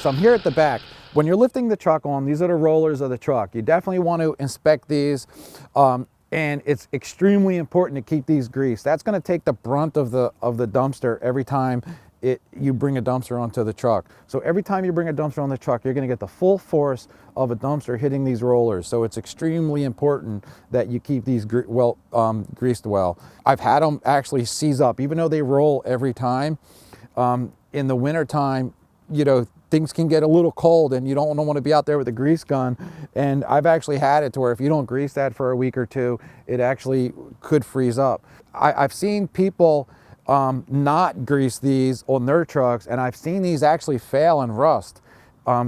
So I'm here at the back. When you're lifting the truck on, these are the rollers of the truck. You definitely want to inspect these. And it's extremely important to keep these greased. That's going to take the brunt of the dumpster every time you bring a dumpster onto the truck. So every time you bring a dumpster on the truck, you're going to get the full force of a dumpster hitting these rollers. So it's extremely important that you keep these greased well. I've had them actually seize up, even though they roll every time. In the winter time, you know, things can get a little cold and you don't want to be out there with a grease gun. And I've actually had it to where if you don't grease that for a week or two, it actually could freeze up. I've seen people not grease these on their trucks, and I've seen these actually fail and rust.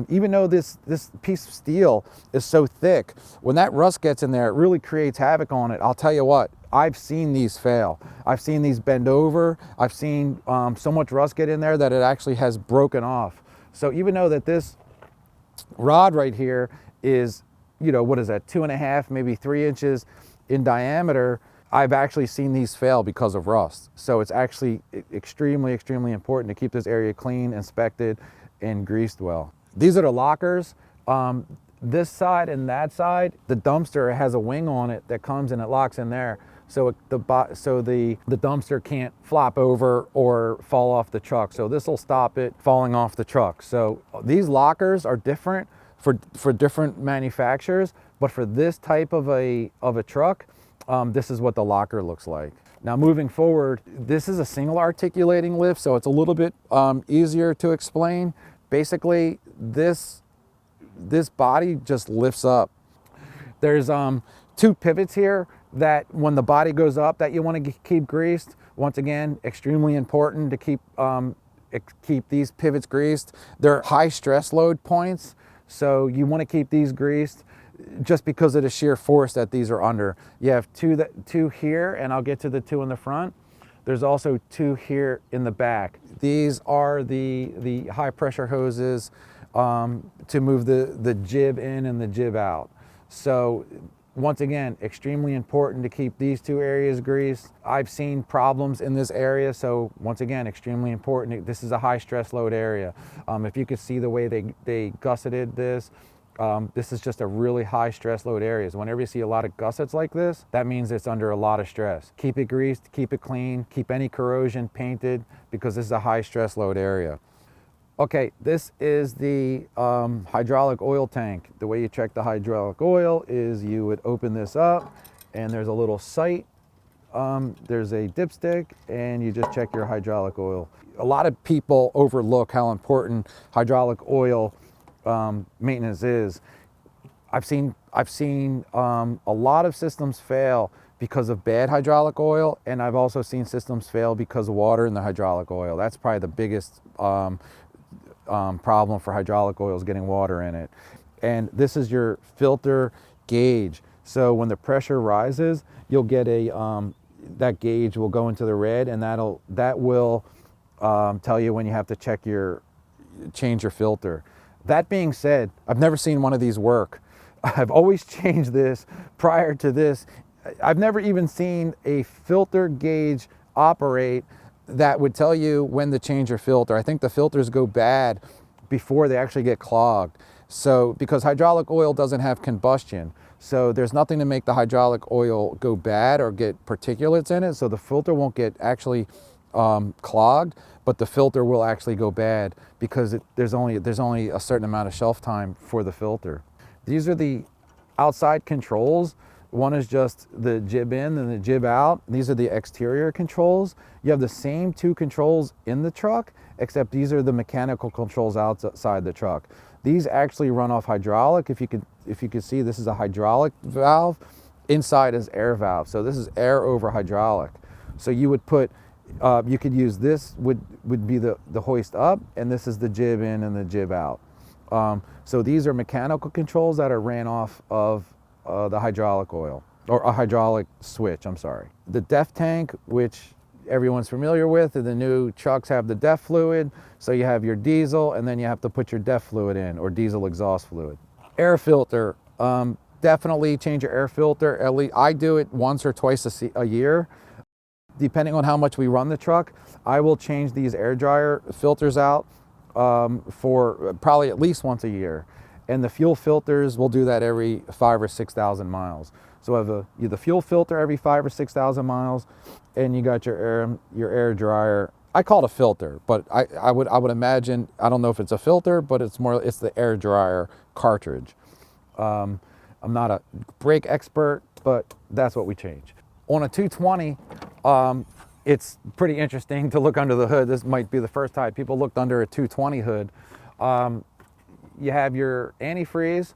Even though this piece of steel is so thick, when that rust gets in there, it really creates havoc on it. I'll tell you what, I've seen these fail. I've seen these bend over. I've seen so much rust get in there that it actually has broken off. So even though that this rod right here is, you know, what is that, 2.5, maybe 3 inches in diameter, I've actually seen these fail because of rust. So it's actually extremely, extremely important to keep this area clean, inspected, and greased well. These are the lockers. This side and that side, the dumpster has a wing on it that comes and it locks in there. So the dumpster can't flop over or fall off the truck. So this will stop it falling off the truck. So these lockers are different for different manufacturers, but for this type of a truck, this is what the locker looks like. Now moving forward, this is a single articulating lift, so it's a little bit easier to explain. Basically, this body just lifts up. There's 2 pivots here that when the body goes up that you want to keep greased. Once again, extremely important to keep these pivots greased. They're high stress load points, so you want to keep these greased just because of the sheer force that these are under. You have two here, and I'll get to the 2 in the front. There's also 2 here in the back. These are the high pressure hoses to move the jib in and the jib out. So once again, extremely important to keep these 2 areas greased. I've seen problems in this area, so once again, extremely important. This is a high stress load area. If you could see the way they gusseted this, this is just a really high stress load area. So whenever you see a lot of gussets like this, that means it's under a lot of stress. Keep it greased, keep it clean, keep any corrosion painted, because this is a high stress load area. Okay, this is the hydraulic oil tank. The way you check the hydraulic oil is you would open this up and there's a little sight. There's a dipstick and you just check your hydraulic oil. A lot of people overlook how important hydraulic oil maintenance is. I've seen a lot of systems fail because of bad hydraulic oil, and I've also seen systems fail because of water in the hydraulic oil. That's probably the biggest problem for hydraulic oil, is getting water in it. And this is your filter gauge. So when the pressure rises, you'll get that gauge will go into the red, and that will tell you when you have to change your filter. That being said, I've never seen one of these work. I've always changed this prior to this. I've never even seen a filter gauge operate that would tell you when to change your filter. I think the filters go bad before they actually get clogged. So, because hydraulic oil doesn't have combustion, so there's nothing to make the hydraulic oil go bad or get particulates in it, so the filter won't get actually clogged, but the filter will actually go bad because there's only a certain amount of shelf time for the filter. These are the outside controls. One is just the jib in and the jib out. These are the exterior controls. You have the same 2 controls in the truck, except these are the mechanical controls outside the truck. These actually run off hydraulic. If you could see, this is a hydraulic valve. Inside is air valve. So this is air over hydraulic. So you would put, you could use this would be the hoist up, and this is the jib in and the jib out. So these are mechanical controls that are ran off of the hydraulic oil, or a hydraulic switch, I'm sorry. The DEF tank, which everyone's familiar with, the new trucks have the DEF fluid. So you have your diesel, and then you have to put your DEF fluid in, or diesel exhaust fluid. Air filter, definitely change your air filter. At least I do it once or twice a year. Depending on how much we run the truck, I will change these air dryer filters out for probably at least once a year. And the fuel filters will do that every 5,000 or 6,000 miles. So have the fuel filter every 5,000 or 6,000 miles, and you got your air dryer. I call it a filter, but I would imagine, I don't know if it's a filter, but it's the air dryer cartridge. I'm not a brake expert, but that's what we change. On a 220, it's pretty interesting to look under the hood. This might be the first time people looked under a 220 hood. You have your antifreeze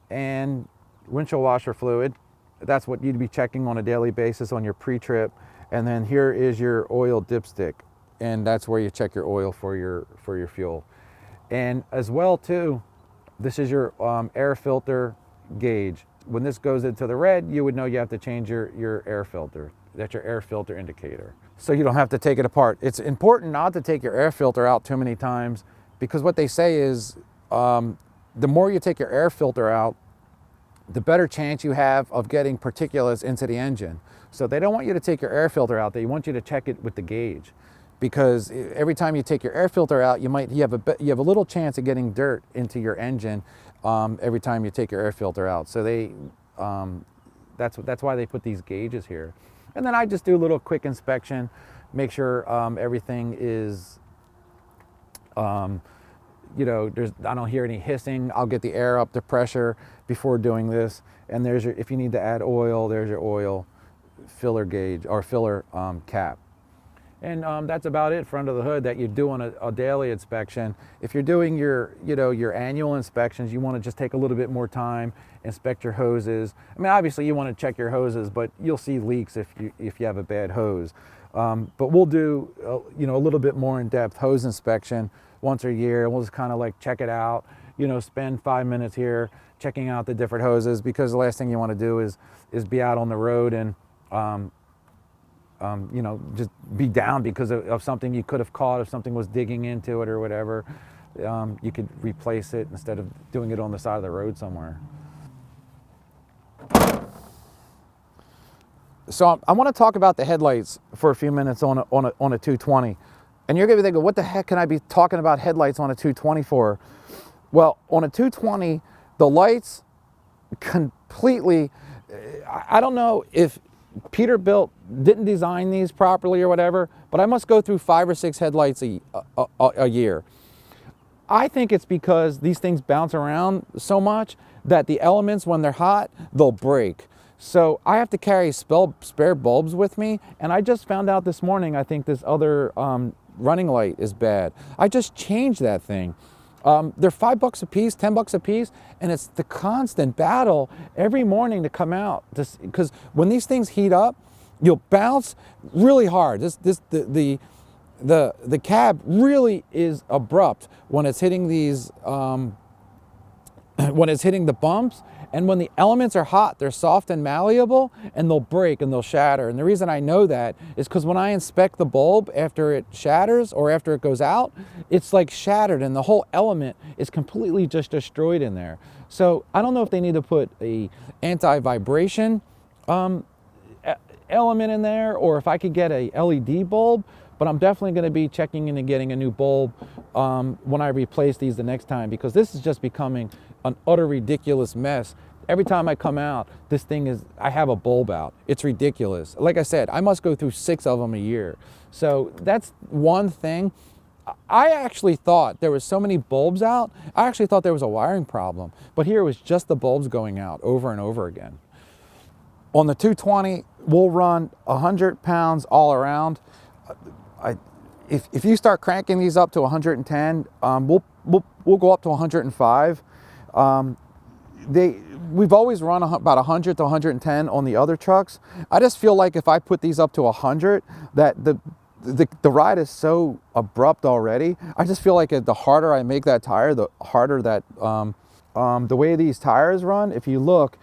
and windshield washer fluid. That's what you'd be checking on a daily basis on your pre-trip. And then here is your oil dipstick, and that's where you check your oil for your fuel. And as well too, this is your air filter gauge. When this goes into the red, you would know you have to change your air filter. That's your air filter indicator. So you don't have to take it apart. It's important not to take your air filter out too many times, because what they say is the more you take your air filter out, the better chance you have of getting particulates into the engine. So they don't want you to take your air filter out. They want you to check it with the gauge, because every time you take your air filter out, you have a little chance of getting dirt into your engine every time you take your air filter out. So that's why they put these gauges here. And then I just do a little quick inspection, make sure everything is, you know, I don't hear any hissing. I'll get the air up to pressure before doing this. And if you need to add oil, there's your oil filler gauge or filler cap. And that's about it for under the hood that you do on a daily inspection. If you're doing your annual inspections, you want to just take a little bit more time, inspect your hoses. I mean, obviously you want to check your hoses, but you'll see leaks if you have a bad hose. But we'll do a little bit more in-depth hose inspection once a year. We'll just kind of like check it out, spend 5 minutes here checking out the different hoses, because the last thing you want to do is be out on the road and just be down because of something you could have caught if something was digging into it or whatever. You could replace it instead of doing it on the side of the road somewhere. So I want to talk about the headlights for a few minutes on a 220. And you're going to be thinking, what the heck can I be talking about headlights on a 220 for? Well, on a 220, the lights completely, I don't know if Peterbilt didn't design these properly or whatever, but I must go through 5 or 6 headlights a year. I think it's because these things bounce around so much that the elements, when they're hot, they'll break. So I have to carry spare bulbs with me, and I just found out this morning, I think this other running light is bad. I just changed that thing. They're $5 a piece, $10 a piece, and it's the constant battle every morning to come out. Because when these things heat up, you'll bounce really hard. The cab really is abrupt when it's hitting these, when it's hitting the bumps. And when the elements are hot, they're soft and malleable, and they'll break and they'll shatter. And the reason I know that is because when I inspect the bulb after it shatters or after it goes out, it's like shattered and the whole element is completely just destroyed in there. So I don't know if they need to put a anti-vibration element in there, or if I could get a LED bulb, but I'm definitely going to be checking into getting a new bulb when I replace these the next time, because this is just becoming an utter ridiculous mess. Every time I come out, I have a bulb out. It's ridiculous. Like I said, I must go through 6 of them a year. So that's one thing. I actually thought there was so many bulbs out, I actually thought there was a wiring problem. But here it was just the bulbs going out over and over again. On the 220, we'll run 100 pounds all around. If you start cranking these up to 110, we'll go up to 105. We've always run about 100 to 110 on the other trucks. I just feel like if I put these up to 100, that the ride is so abrupt already. I just feel like the harder I make that tire, the harder that the way these tires run. If you look,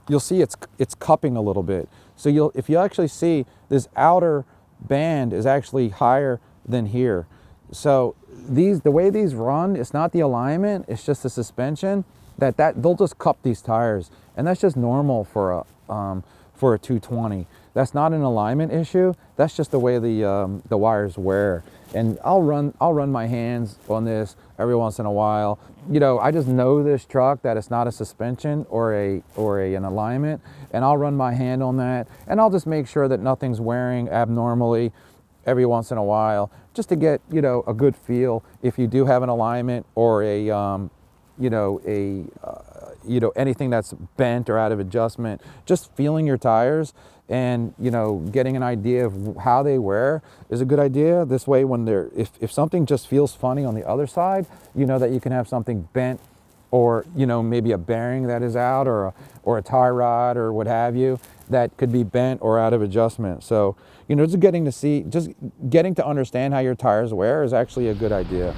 you'll see it's cupping a little bit. So if you actually see, this outer band is actually higher than here. So the way these run, it's not the alignment, it's just the suspension, that they'll just cup these tires, and that's just normal for a 220. That's not an alignment issue. That's just the way the wires wear. And I'll run my hands on this every once in a while. You know, I just know this truck that it's not a suspension or an alignment, and I'll run my hand on that, and I'll just make sure that nothing's wearing abnormally every once in a while, just to get, you know, a good feel if you do have an alignment or anything that's bent or out of adjustment. Just feeling your tires and, you know, getting an idea of how they wear is a good idea. This way, when if something just feels funny on the other side, you know that you can have something bent, or, you know, maybe a bearing that is out, or a tie rod or what have you that could be bent or out of adjustment. So, you know, just getting to understand how your tires wear is actually a good idea.